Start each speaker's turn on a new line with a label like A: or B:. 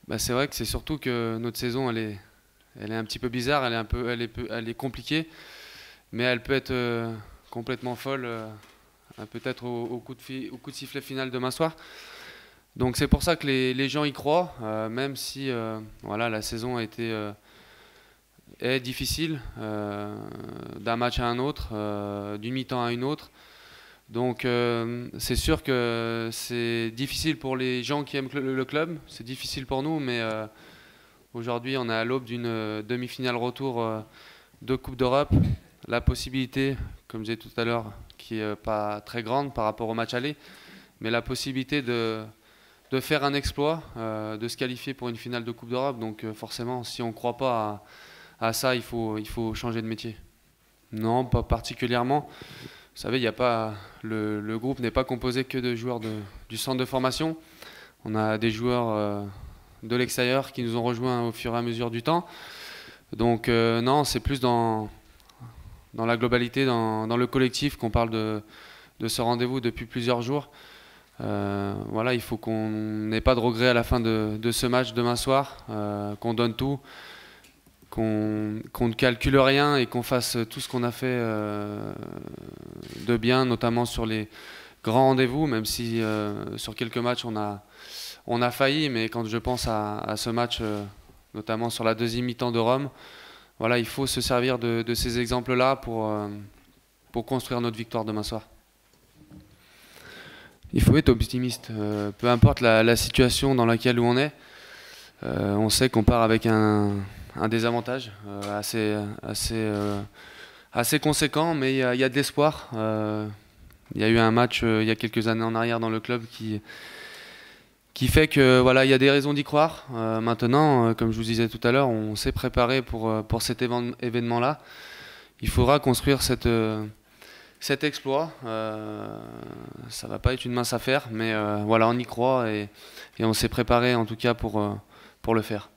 A: Bah, c'est vrai que c'est surtout que notre saison, elle est un petit peu bizarre, elle est compliquée, mais elle peut être complètement folle, peut-être au coup de sifflet final demain soir. Donc c'est pour ça que les gens y croient, même si voilà, la saison est difficile d'un match à un autre, d'une mi-temps à une autre. Donc c'est sûr que c'est difficile pour les gens qui aiment le club, c'est difficile pour nous, mais aujourd'hui on est à l'aube d'une demi-finale retour de Coupe d'Europe. La possibilité, comme je disais tout à l'heure, qui est pas très grande par rapport au match aller, mais la possibilité de faire un exploit, de se qualifier pour une finale de Coupe d'Europe. Donc forcément, si on ne croit pas à ça, il faut changer de métier. Non, pas particulièrement. Vous savez, il y a pas, le groupe n'est pas composé que de joueurs du centre de formation. On a des joueurs de l'extérieur qui nous ont rejoints au fur et à mesure du temps. Donc non, c'est plus dans la globalité, dans le collectif qu'on parle de ce rendez-vous depuis plusieurs jours. Voilà, il faut qu'on n'ait pas de regrets à la fin de ce match demain soir, qu'on donne tout, qu'on ne calcule rien et qu'on fasse tout ce qu'on a fait de bien, notamment sur les grands rendez-vous, même si sur quelques matchs on a failli, mais quand je pense à ce match, notamment sur la deuxième mi-temps de Rome, voilà, il faut se servir de ces exemples-là pour construire notre victoire demain soir. Il faut être optimiste, peu importe la situation dans laquelle on est. On sait qu'on part avec un désavantage assez conséquent, mais il y a de l'espoir. Il y a eu un match il y a quelques années en arrière dans le club qui fait que voilà, il y a des raisons d'y croire. Maintenant, comme je vous disais tout à l'heure, on s'est préparé pour cet événement-là. Il faudra construire cet exploit. Ça va pas être une mince affaire, mais voilà, on y croit et on s'est préparé en tout cas pour le faire.